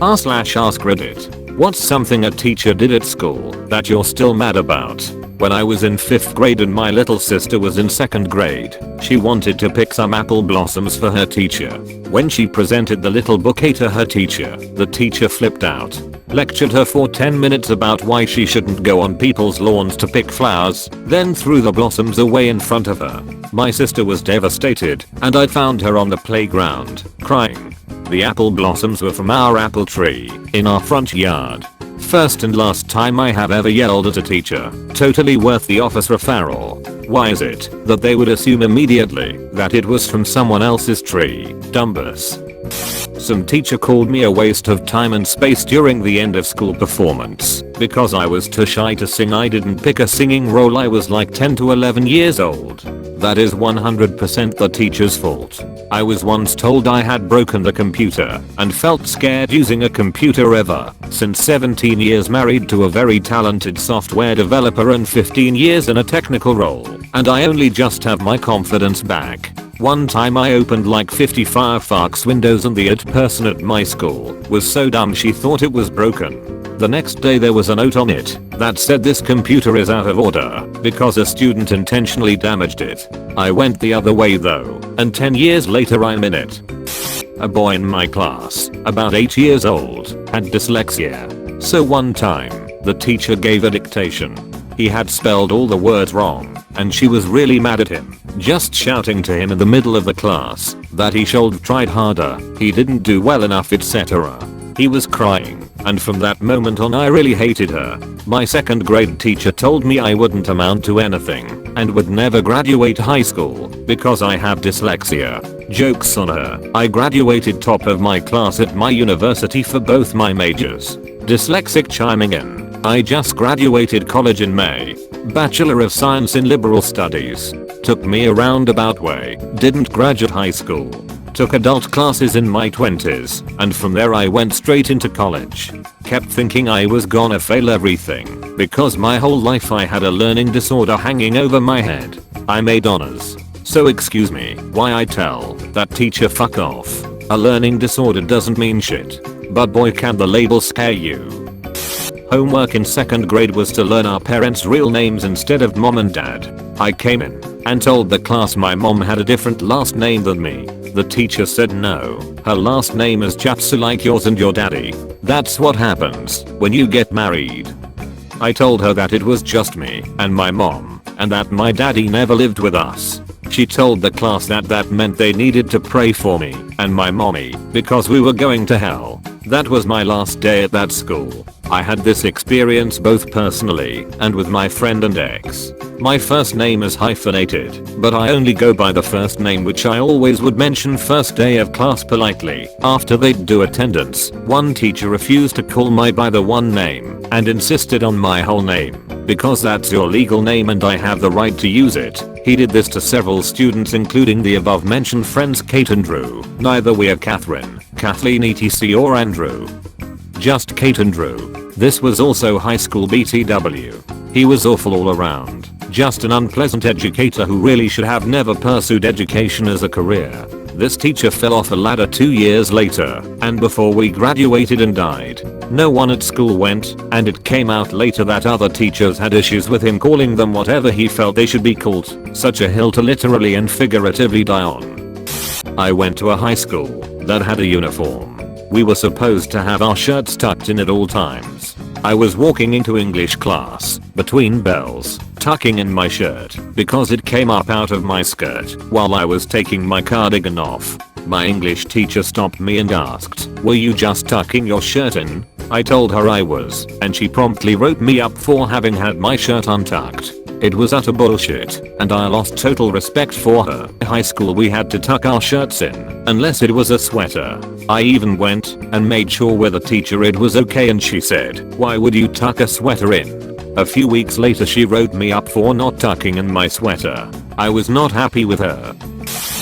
r/AskReddit. What's something a teacher did at school that you're still mad about? When I was in 5th grade and my little sister was in 2nd grade, she wanted to pick some apple blossoms for her teacher. When she presented the little bouquet to her teacher, the teacher flipped out, lectured her for 10 minutes about why she shouldn't go on people's lawns to pick flowers, then threw the blossoms away in front of her. My sister was devastated, and I found her on the playground, crying. The apple blossoms were from our apple tree in our front yard. First and last time I have ever yelled at a teacher. Totally worth the office referral. Why is it that they would assume immediately that it was from someone else's tree? Dumbus. Some teacher called me a waste of time and space during the end of school performance because I was too shy to sing. I didn't pick a singing role. I was like 10 to 11 years old. That is 100% the teacher's fault. I was once told I had broken the computer and felt scared using a computer ever since. 17 years married to a very talented software developer and 15 years in a technical role, and I only just have my confidence back. One time I opened like 50 Firefox windows and the IT person at my school was so dumb she thought it was broken. The next day there was a note on it that said this computer is out of order because a student intentionally damaged it. I went the other way though, and 10 years later I'm in it. A boy in my class, about 8 years old, had dyslexia. So one time, the teacher gave a dictation. He had spelled all the words wrong, and she was really mad at him, just shouting to him in the middle of the class that he should have tried harder, he didn't do well enough, etc. He was crying, and from that moment on I really hated her. My 2nd grade teacher told me I wouldn't amount to anything and would never graduate high school because I have dyslexia. Jokes on her. I graduated top of my class at my university for both my majors. Dyslexic chiming in. I just graduated college in May. Bachelor of Science in Liberal Studies. Took me a roundabout way. Didn't graduate high school. Took adult classes in my 20s, and from there I went straight into college. Kept thinking I was gonna fail everything, because my whole life I had a learning disorder hanging over my head. I made honors. So excuse me why I tell that teacher fuck off. A learning disorder doesn't mean shit. But boy can the label scare you. Homework in 2nd grade was to learn our parents' real names instead of mom and dad. I came in and told the class my mom had a different last name than me. The teacher said no, her last name is Jatsu like yours and your daddy. That's what happens when you get married. I told her that it was just me and my mom, and that my daddy never lived with us. She told the class that that meant they needed to pray for me and my mommy because we were going to hell. That was my last day at that school. I had this experience both personally and with my friend and ex. My first name is hyphenated, but I only go by the first name, which I always would mention first day of class politely after they'd do attendance. One teacher refused to call my by the one name and insisted on my whole name because that's your legal name and I have the right to use it. He did this to several students including the above mentioned friends Kate and Drew. Neither we are Catherine, Kathleen etc or Andrew. Just Kate and Drew. This was also high school BTW. He was awful all around. Just an unpleasant educator who really should have never pursued education as a career. This teacher fell off a ladder 2 years later, and before we graduated and died. No one at school went, and it came out later that other teachers had issues with him calling them whatever he felt they should be called. Such a hill to literally and figuratively die on. I went to a high school that had a uniform. We were supposed to have our shirts tucked in at all times. I was walking into English class, between bells, tucking in my shirt because it came up out of my skirt while I was taking my cardigan off. My English teacher stopped me and asked, "Were you just tucking your shirt in?" I told her I was, and she promptly wrote me up for having had my shirt untucked. It was utter bullshit, and I lost total respect for her. In high school we had to tuck our shirts in, unless it was a sweater. I even went and made sure with the teacher it was okay and she said, "Why would you tuck a sweater in?" A few weeks later she wrote me up for not tucking in my sweater. I was not happy with her.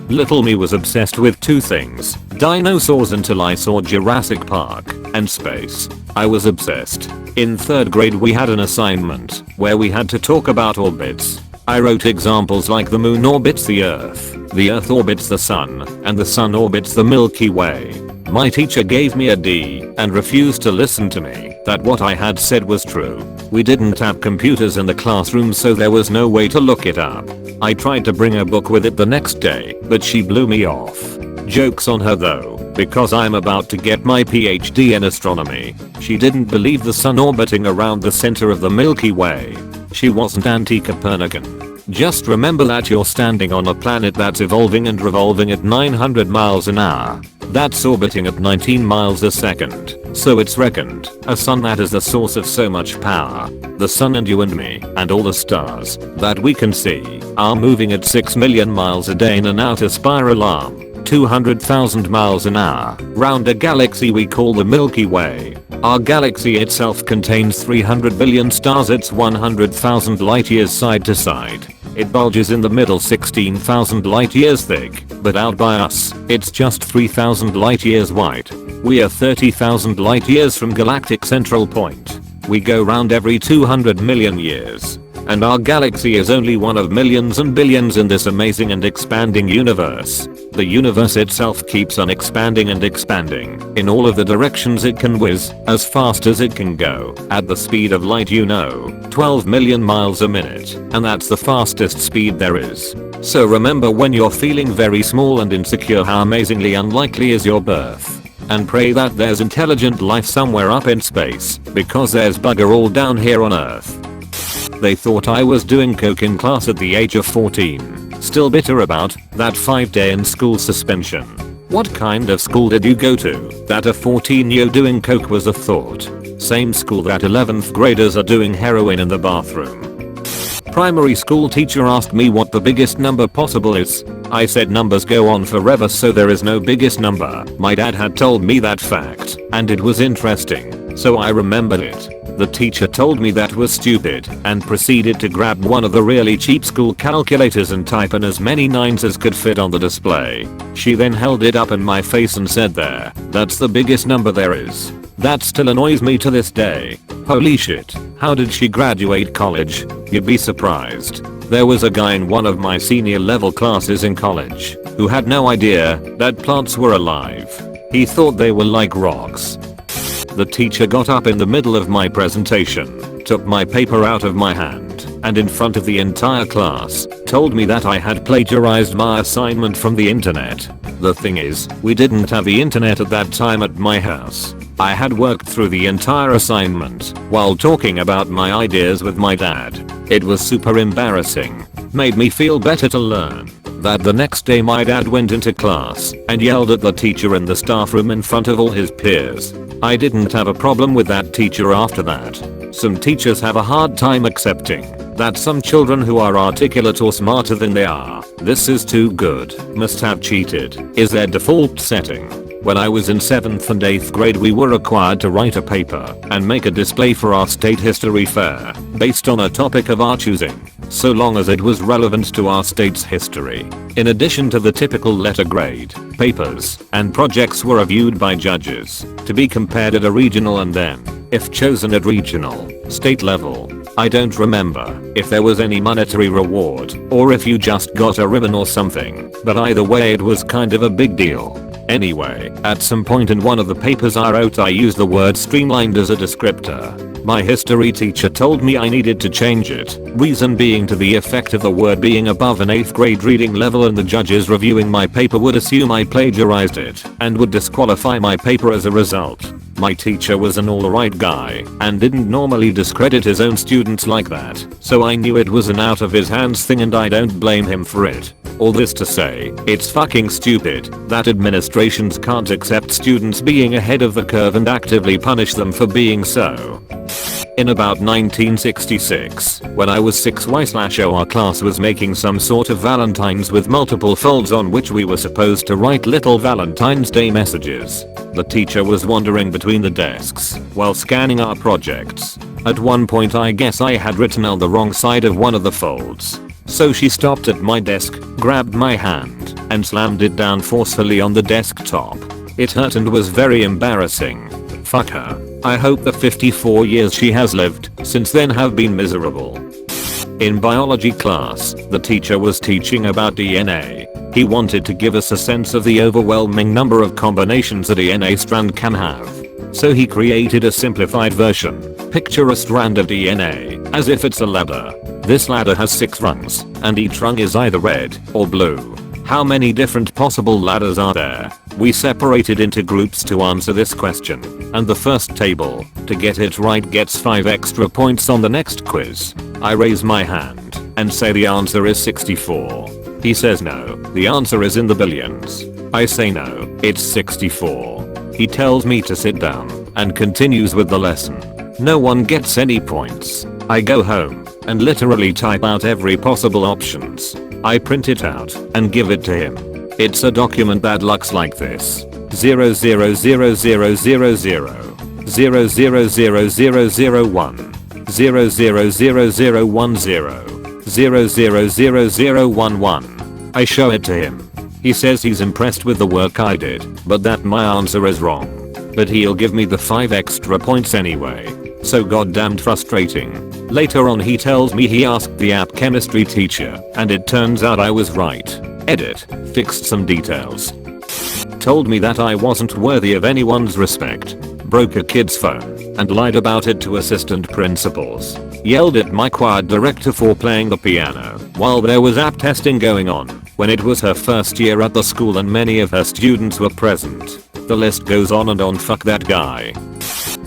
Little me was obsessed with two things, dinosaurs until I saw Jurassic Park, and space. I was obsessed. In 3rd grade we had an assignment where we had to talk about orbits. I wrote examples like the moon orbits the earth orbits the sun, and the sun orbits the Milky Way. My teacher gave me a D and refused to listen to me that what I had said was true. We didn't have computers in the classroom, so there was no way to look it up. I tried to bring a book with it the next day, but she blew me off. Joke's on her though, because I'm about to get my PhD in astronomy. She didn't believe the sun orbiting around the center of the Milky Way. She wasn't anti-Copernican. Just remember that you're standing on a planet that's evolving and revolving at 900 miles an hour. That's orbiting at 19 miles a second. So it's reckoned, a sun that is the source of so much power. The sun and you and me, and all the stars that we can see, are moving at 6 million miles a day in an outer spiral arm, 200,000 miles an hour, round a galaxy we call the Milky Way. Our galaxy itself contains 300 billion stars. It's 100,000 light years side to side. It bulges in the middle 16,000 light years thick, but out by us, it's just 3,000 light years wide. We are 30,000 light years from galactic central point. We go round every 200 million years. And our galaxy is only one of millions and billions in this amazing and expanding universe. The universe itself keeps on expanding and expanding in all of the directions it can whiz, as fast as it can go, at the speed of light, 12 million miles a minute, and that's the fastest speed there is. So remember, when you're feeling very small and insecure, how amazingly unlikely is your birth. And pray that there's intelligent life somewhere up in space, because there's bugger all down here on Earth. They thought I was doing coke in class at the age of 14. Still bitter about that 5-day in school suspension. What kind of school did you go to that a 14-year doing coke was a thought? Same school that 11th graders are doing heroin in the bathroom. Primary school teacher asked me what the biggest number possible is. I said numbers go on forever, so there is no biggest number. My dad had told me that fact, and it was interesting, so I remembered it. The teacher told me that was stupid and proceeded to grab one of the really cheap school calculators and type in as many 9s as could fit on the display. She then held it up in my face and said, "There, that's the biggest number there is." That still annoys me to this day. Holy shit, how did she graduate college? You'd be surprised. There was a guy in one of my senior level classes in college who had no idea that plants were alive. He thought they were like rocks. The teacher got up in the middle of my presentation, took my paper out of my hand, and in front of the entire class, told me that I had plagiarized my assignment from the internet. The thing is, we didn't have the internet at that time at my house. I had worked through the entire assignment while talking about my ideas with my dad. It was super embarrassing. Made me feel better to learn that the next day my dad went into class and yelled at the teacher in the staff room in front of all his peers. I didn't have a problem with that teacher after that. Some teachers have a hard time accepting that some children who are articulate or smarter than they are, "This is too good, must have cheated," is their default setting. When I was in 7th and 8th grade, we were required to write a paper and make a display for our state history fair based on a topic of our choosing, so long as it was relevant to our state's history. In addition to the typical letter grade, papers and projects were reviewed by judges to be compared at a regional and then, if chosen at regional, state level. I don't remember if there was any monetary reward or if you just got a ribbon or something, but either way it was kind of a big deal. Anyway, at some point in one of the papers I wrote, I used the word streamlined as a descriptor. My history teacher told me I needed to change it, reason being to the effect of the word being above an 8th grade reading level and the judges reviewing my paper would assume I plagiarized it and would disqualify my paper as a result. My teacher was an alright guy and didn't normally discredit his own students like that, so I knew it was an out of his hands thing and I don't blame him for it. All this to say, it's fucking stupid that administrations can't accept students being ahead of the curve and actively punish them for being so. In about 1966, when I was 6Y/0, our class was making some sort of valentines with multiple folds on which we were supposed to write little Valentine's Day messages. The teacher was wandering between the desks while scanning our projects. At one point I guess I had written on the wrong side of one of the folds. So she stopped at my desk, grabbed my hand, and slammed it down forcefully on the desktop. It hurt and was very embarrassing. Fuck her. I hope the 54 years she has lived since then have been miserable. In biology class, the teacher was teaching about DNA. He wanted to give us a sense of the overwhelming number of combinations a DNA strand can have. So he created a simplified version. Picture a strand of DNA as if it's a ladder. This ladder has 6 rungs, and each rung is either red or blue. How many different possible ladders are there? We separated into groups to answer this question, and the first table to get it right gets 5 extra points on the next quiz. I raise my hand and say the answer is 64. He says no, the answer is in the billions. I say no, it's 64. He tells me to sit down and continues with the lesson. No one gets any points. I go home and literally type out every possible options. I print it out and give it to him. It's a document that looks like this. 0000000 0000001 0000010 0000011. I show it to him. He says he's impressed with the work I did, but that my answer is wrong. But he'll give me the 5 extra points anyway. So goddamned frustrating. Later on he tells me he asked the app chemistry teacher, and it turns out I was right. Edit. Fixed some details. Told me that I wasn't worthy of anyone's respect. Broke a kid's phone and lied about it to assistant principals. Yelled at my choir director for playing the piano while there was app testing going on when it was her first year at the school and many of her students were present. The list goes on and on. Fuck that guy.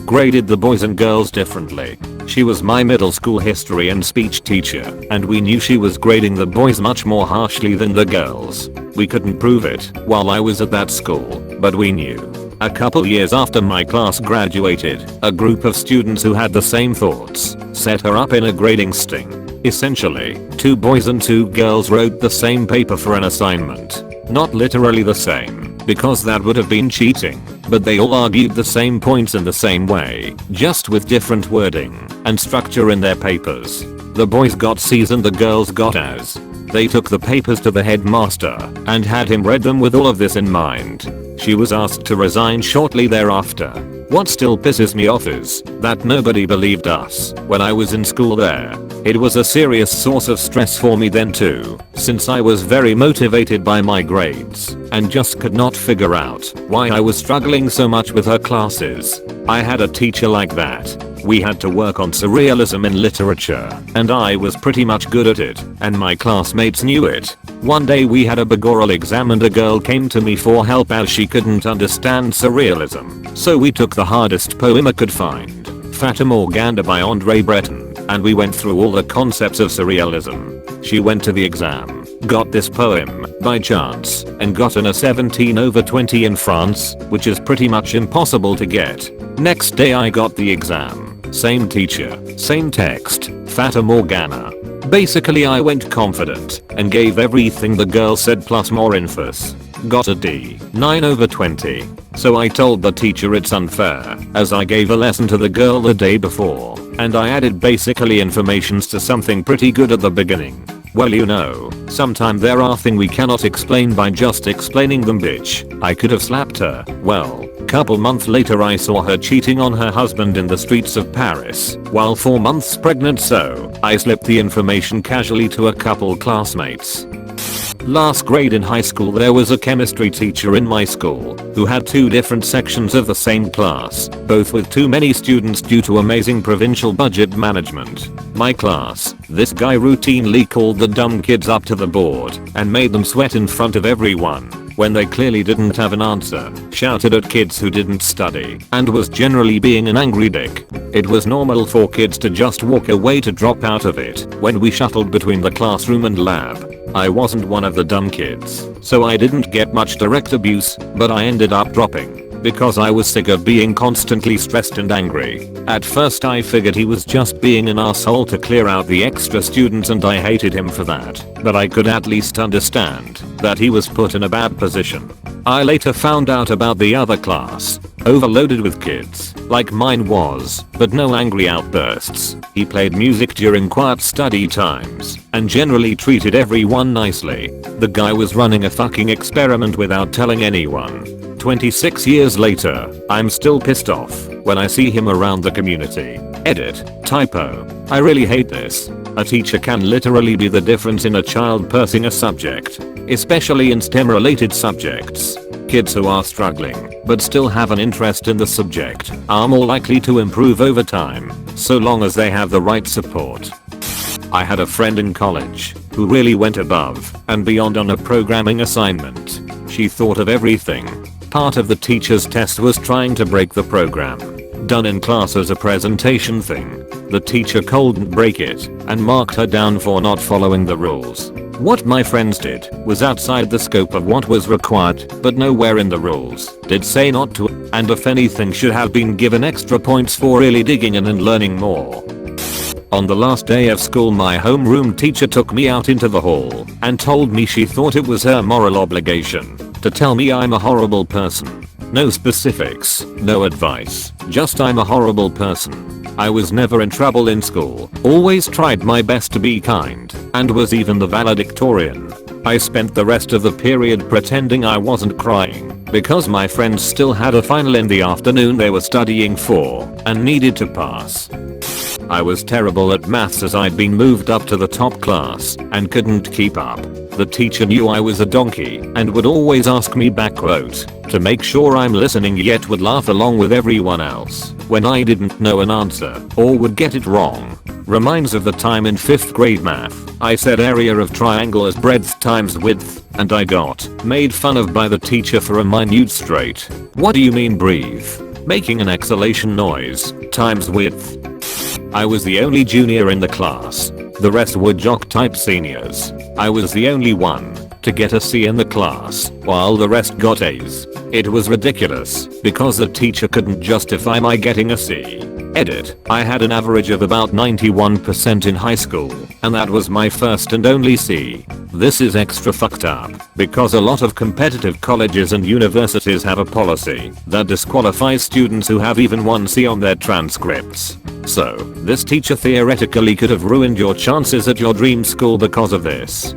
Graded the boys and girls differently. She was my middle school history and speech teacher, and we knew she was grading the boys much more harshly than the girls. We couldn't prove it while I was at that school, but we knew. A couple years after my class graduated, a group of students who had the same thoughts set her up in a grading sting. Essentially, 2 boys and 2 girls wrote the same paper for an assignment. Not literally the same, because that would have been cheating, but they all argued the same points in the same way, just with different wording and structure in their papers. The boys got C's and the girls got A's. They took the papers to the headmaster and had him read them with all of this in mind. She was asked to resign shortly thereafter. What still pisses me off is that nobody believed us when I was in school there. It was a serious source of stress for me then too, since I was very motivated by my grades and just could not figure out why I was struggling so much with her classes. I had a teacher like that. We had to work on surrealism in literature, and I was pretty much good at it, and my classmates knew it. One day we had a big oral exam and a girl came to me for help as she couldn't understand surrealism. So we took the hardest poem I could find, Fata Morgana by Andre Breton, and we went through all the concepts of surrealism. She went to the exam, got this poem by chance, and got a 17/20 in France, which is pretty much impossible to get. Next day I got the exam. Same teacher, same text, Fata Morgana. Basically I went confident and gave everything the girl said plus more infos. Got a D, 9/20. So I told the teacher it's unfair, as I gave a lesson to the girl the day before, and I added basically informations to something pretty good at the beginning. Well, you know, sometime there are things we cannot explain by just explaining them, bitch. I could have slapped her. Well, couple months later I saw her cheating on her husband in the streets of Paris while 4 months pregnant, so I slipped the information casually to a couple classmates. Last grade in high school there was a chemistry teacher in my school who had 2 different sections of the same class, both with too many students due to amazing provincial budget management. My class, this guy routinely called the dumb kids up to the board and made them sweat in front of everyone when they clearly didn't have an answer, shouted at kids who didn't study, and was generally being an angry dick. It was normal for kids to just walk away to drop out of it when we shuttled between the classroom and lab. I wasn't one of the dumb kids, so I didn't get much direct abuse, but I ended up dropping because I was sick of being constantly stressed and angry. At first I figured he was just being an asshole to clear out the extra students and I hated him for that, but I could at least understand that he was put in a bad position. I later found out about the other class, overloaded with kids, like mine was, but no angry outbursts. He played music during quiet study times, and generally treated everyone nicely. The guy was running a fucking experiment without telling anyone. 26 years later, I'm still pissed off when I see him around the community. Edit. Typo. I really hate this. A teacher can literally be the difference in a child pursuing a subject, especially in STEM related subjects. Kids who are struggling but still have an interest in the subject are more likely to improve over time, so long as they have the right support. I had a friend in college who really went above and beyond on a programming assignment. She thought of everything. Part of the teacher's test was trying to break the program. Done in class as a presentation thing. The teacher couldn't break it and marked her down for not following the rules. What my friends did was outside the scope of what was required, but nowhere in the rules did say not to, and if anything should have been given extra points for really digging in and learning more. On the last day of school, my homeroom teacher took me out into the hall and told me she thought it was her moral obligation to tell me I'm a horrible person. No specifics, no advice, just I'm a horrible person. I was never in trouble in school, always tried my best to be kind, and was even the valedictorian. I spent the rest of the period pretending I wasn't crying, because my friends still had a final in the afternoon they were studying for, and needed to pass. I was terrible at maths as I'd been moved up to the top class, and couldn't keep up. The teacher knew I was a donkey, and would always ask me back quote, to make sure I'm listening, yet would laugh along with everyone else when I didn't know an answer, or would get it wrong. Reminds of the time in 5th grade math, I said area of triangle is breadth times width, and I got made fun of by the teacher for a minute straight. What do you mean breathe? Making an exhalation noise, times width. I was the only junior in the class. The rest were jock type seniors. I was the only one to get a C in the class, while the rest got A's. It was ridiculous, because the teacher couldn't justify my getting a C. Edit. I had an average of about 91% in high school, and that was my first and only C. This is extra fucked up, because a lot of competitive colleges and universities have a policy that disqualifies students who have even one C on their transcripts. So, this teacher theoretically could have ruined your chances at your dream school because of this.